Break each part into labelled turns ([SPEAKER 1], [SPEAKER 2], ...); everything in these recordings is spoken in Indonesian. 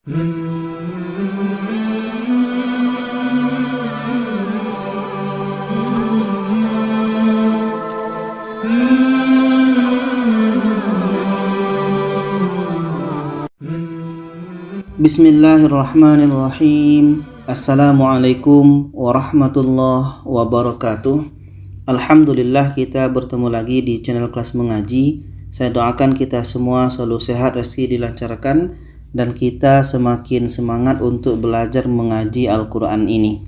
[SPEAKER 1] Bismillahirrahmanirrahim. Assalamualaikum warahmatullahi wabarakatuh. Alhamdulillah, kita bertemu lagi di channel kelas mengaji. Saya doakan kita semua selalu sehat, rezeki dilancarkan, dan kita semakin semangat untuk belajar mengaji Al-Quran ini.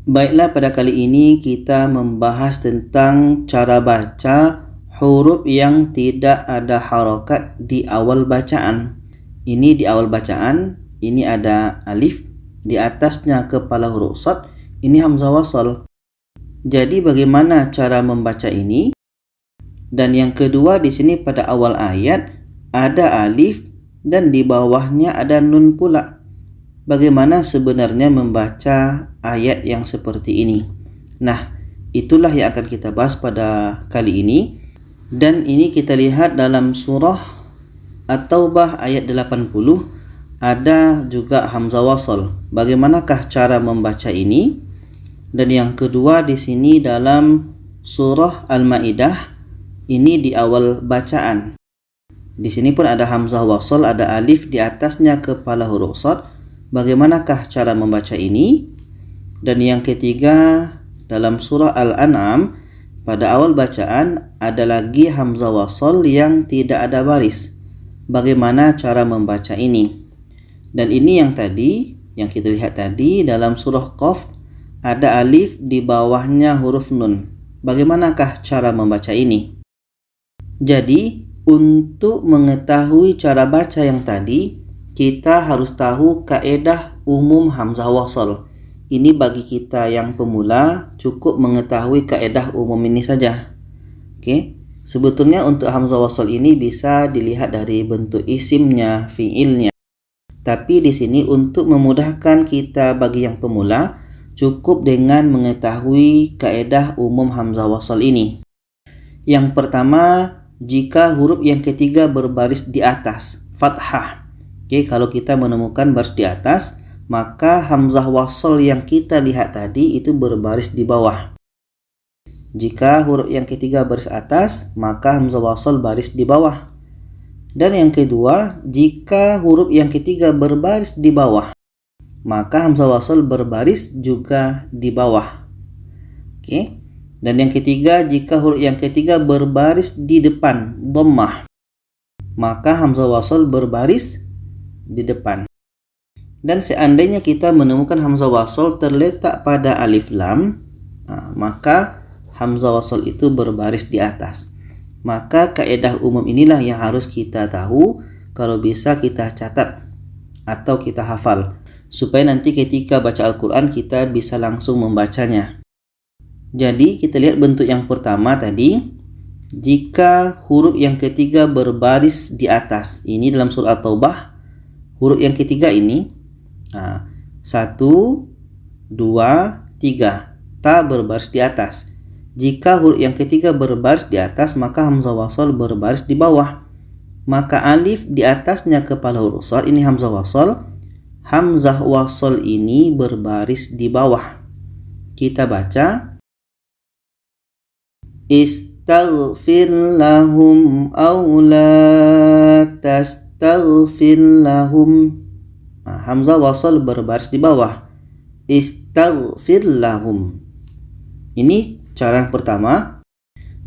[SPEAKER 1] Baiklah, pada kali ini kita membahas tentang cara baca huruf yang tidak ada harokat di awal bacaan. Ini di awal bacaan, ini ada alif, di atasnya kepala huruf shad, ini hamzah wasal. Jadi bagaimana cara membaca ini? Dan yang kedua, di sini pada awal ayat ada alif dan di bawahnya ada nun pula. Bagaimana sebenarnya membaca ayat yang seperti ini? Nah, itulah yang akan kita bahas pada kali ini. Dan ini kita lihat dalam surah At-Taubah ayat 80 ada juga hamzah wasal. Bagaimanakah cara membaca ini? Dan yang kedua di sini dalam surah Al-Maidah, ini di awal bacaan. Di sini pun ada hamzah wasal, ada alif di atasnya kepala huruf shad. Bagaimanakah cara membaca ini? Dan yang ketiga dalam surah Al-An'am, pada awal bacaan ada lagi hamzah wasal yang tidak ada baris. Bagaimana cara membaca ini? Dan ini yang tadi, yang kita lihat tadi dalam surah Qaf, ada alif di bawahnya huruf nun. Bagaimanakah cara membaca ini? Jadi, untuk mengetahui cara baca yang tadi, kita harus tahu kaedah umum hamzah wasal. Ini bagi kita yang pemula, cukup mengetahui kaedah umum ini saja. Oke. Sebetulnya untuk hamzah wasal ini bisa dilihat dari bentuk isimnya, fiilnya. Tapi di sini untuk memudahkan kita bagi yang pemula, cukup dengan mengetahui kaedah umum hamzah wasal ini. Yang pertama, jika huruf yang ketiga berbaris di atas, fathah. Oke, kalau kita menemukan baris di atas, maka hamzah wasal yang kita lihat tadi itu berbaris di bawah. Jika huruf yang ketiga baris atas, maka hamzah wasal baris di bawah. Dan yang kedua, jika huruf yang ketiga berbaris di bawah, maka hamzah wasal berbaris juga di bawah. Oke. Dan yang ketiga, jika huruf yang ketiga berbaris di depan, dhammah, maka hamzah wasal berbaris di depan. Dan seandainya kita menemukan hamzah wasal terletak pada alif lam, maka hamzah wasal itu berbaris di atas. Maka kaedah umum inilah yang harus kita tahu, kalau bisa kita catat atau kita hafal, supaya nanti ketika baca Al-Quran kita bisa langsung membacanya. Jadi kita lihat bentuk yang pertama tadi, jika huruf yang ketiga berbaris di atas. Ini dalam surah At-Taubah, huruf yang ketiga ini, 1, 2, 3, ta berbaris di atas. Jika huruf yang ketiga berbaris di atas, maka hamzah wasal berbaris di bawah. Maka alif di atasnya kepala huruf shad, ini hamzah wasal. Hamzah wasal ini berbaris di bawah. Kita baca, istaghfir lahum aw la tastaghfir lahum. Hamzah wasal berbaris di bawah. Istaghfir lahum. Ini cara yang pertama.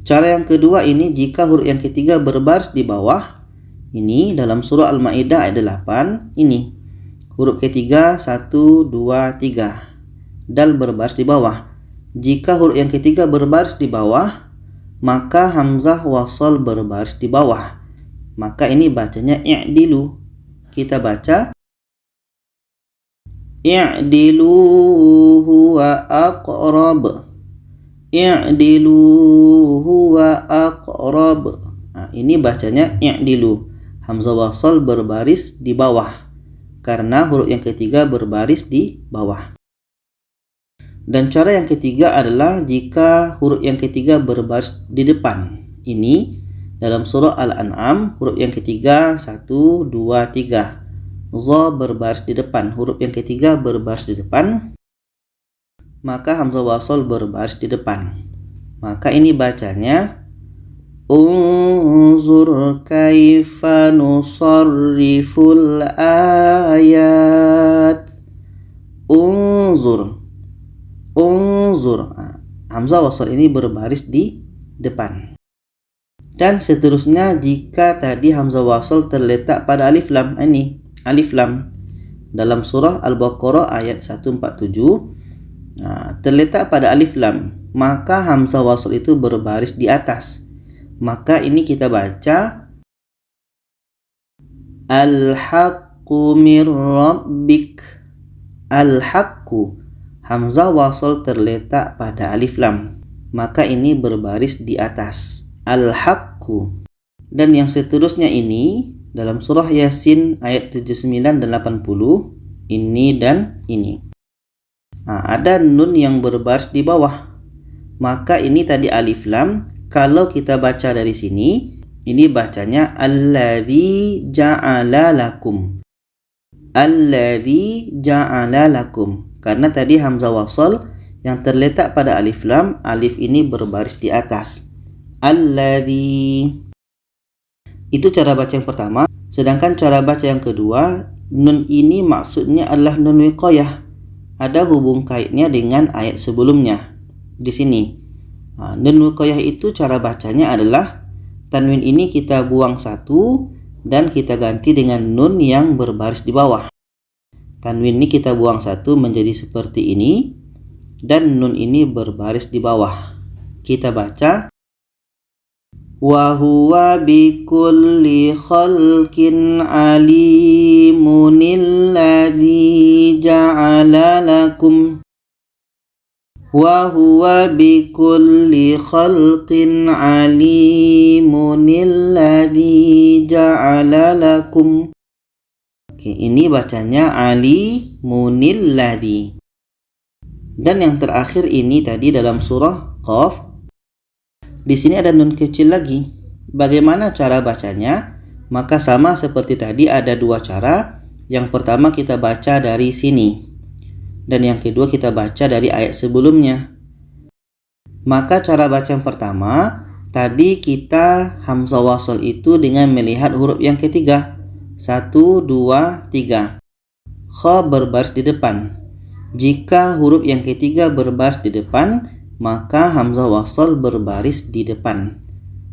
[SPEAKER 1] Cara yang kedua ini jika huruf yang ketiga berbaris di bawah. Ini dalam surah Al-Maidah ayat 8. Ini huruf ketiga 1, 2, 3. Dal berbaris di bawah. Jika huruf yang ketiga berbaris di bawah, maka hamzah wasal berbaris di bawah. Maka ini bacanya i'dilu. Kita baca, i'dilu huwa aqrab. I'dilu huwa aqrab. Ini bacanya i'dilu. Hamzah wasal berbaris di bawah, karena huruf yang ketiga berbaris di bawah. Dan cara yang ketiga adalah jika huruf yang ketiga berbaris di depan. Ini dalam surah Al-An'am, huruf yang ketiga 1, 2, 3. Za berbaris di depan, huruf yang ketiga berbaris di depan, maka hamzah wasal berbaris di depan. Maka ini bacanya unzur kaifa nusarriful ayat. Unzur. Hamzah wasal ini berbaris di depan. Dan seterusnya jika tadi hamzah wasal terletak pada alif lam, ini alif lam dalam surah Al-Baqarah ayat 147, terletak pada alif lam, maka hamzah wasal itu berbaris di atas. Maka ini kita baca al-haqqu mir rabbik. Al-haqqu, hamzah wasal terletak pada alif lam, maka ini berbaris di atas. Al-haqqu. Dan yang seterusnya ini dalam surah Yasin ayat 79 dan 80, ini dan ini. Ada nun yang berbaris di bawah. Maka ini tadi alif lam, kalau kita baca dari sini, ini bacanya alladzi ja'ala lakum. Alladzi ja'ala lakum. Karena tadi hamzah wasal yang terletak pada alif lam, alif ini berbaris di atas. Alladzi. Itu cara baca yang pertama. Sedangkan cara baca yang kedua, nun ini maksudnya adalah nun wiqayah. Ada hubung kaitnya dengan ayat sebelumnya. Di sini. Nun wiqayah itu cara bacanya adalah tanwin ini kita buang satu dan kita ganti dengan nun yang berbaris di bawah. Tanwin ini kita buang satu menjadi seperti ini dan nun ini berbaris di bawah. Kita baca wa huwa bikulli khalqin alimun alladzi ja'ala lakum. Wa huwa bikulli khalqin alimun alladzi ja'ala lakum. Oke, ini bacanya alimunil ladzi. Dan yang terakhir ini tadi dalam surah Qaf. Di sini ada nun kecil lagi. Bagaimana cara bacanya? Maka sama seperti tadi, ada dua cara. Yang pertama kita baca dari sini. Dan yang kedua kita baca dari ayat sebelumnya. Maka cara baca yang pertama, tadi kita hamzah wasal itu dengan melihat huruf yang ketiga. 1, 2, 3. Kha berbaris di depan. Jika huruf yang ketiga berbaris di depan, maka hamzah wasal berbaris di depan.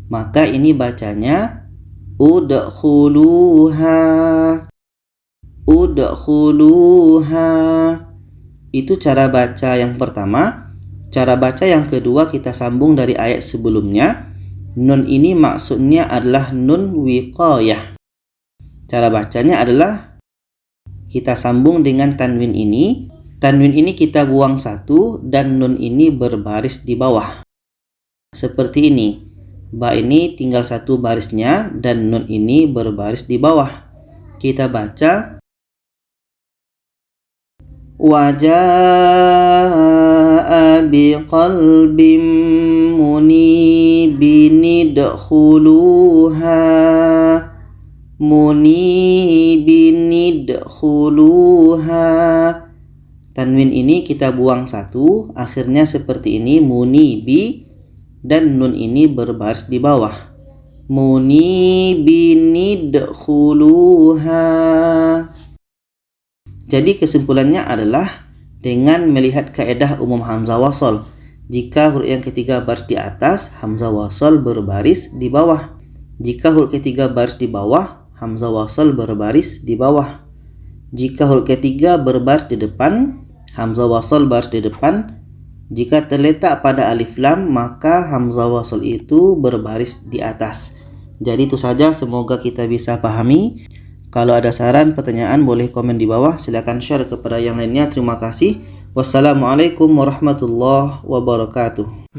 [SPEAKER 1] Maka ini bacanya udkhuluha. Udkhuluha. Itu cara baca yang pertama. Cara baca yang kedua kita sambung dari ayat sebelumnya. Nun ini maksudnya adalah nun wiqayah. Cara bacanya adalah kita sambung dengan tanwin ini. Tanwin ini kita buang satu dan nun ini berbaris di bawah. Seperti ini. Ba ini tinggal satu barisnya dan nun ini berbaris di bawah. Kita baca wajaa biqalbim munibin idkhuluha. Munibin idkhuluha. Tanwin ini kita buang satu, akhirnya seperti ini munibi, dan nun ini berbaris di bawah. Munibin idkhuluha. Jadi kesimpulannya adalah dengan melihat kaedah umum hamzah wasal, jika huruf yang ketiga baris di atas, hamzah wasal berbaris di bawah. Jika huruf ketiga baris di bawah, hamzah wasal berbaris di bawah. Jika huruf ketiga berbaris di depan, hamzah wasal baris di depan. Jika terletak pada alif lam, maka hamzah wasal itu berbaris di atas. Jadi itu saja, semoga kita bisa pahami. Kalau ada saran, pertanyaan, boleh komen di bawah. Silakan share kepada yang lainnya. Terima kasih. Wassalamualaikum warahmatullahi wabarakatuh.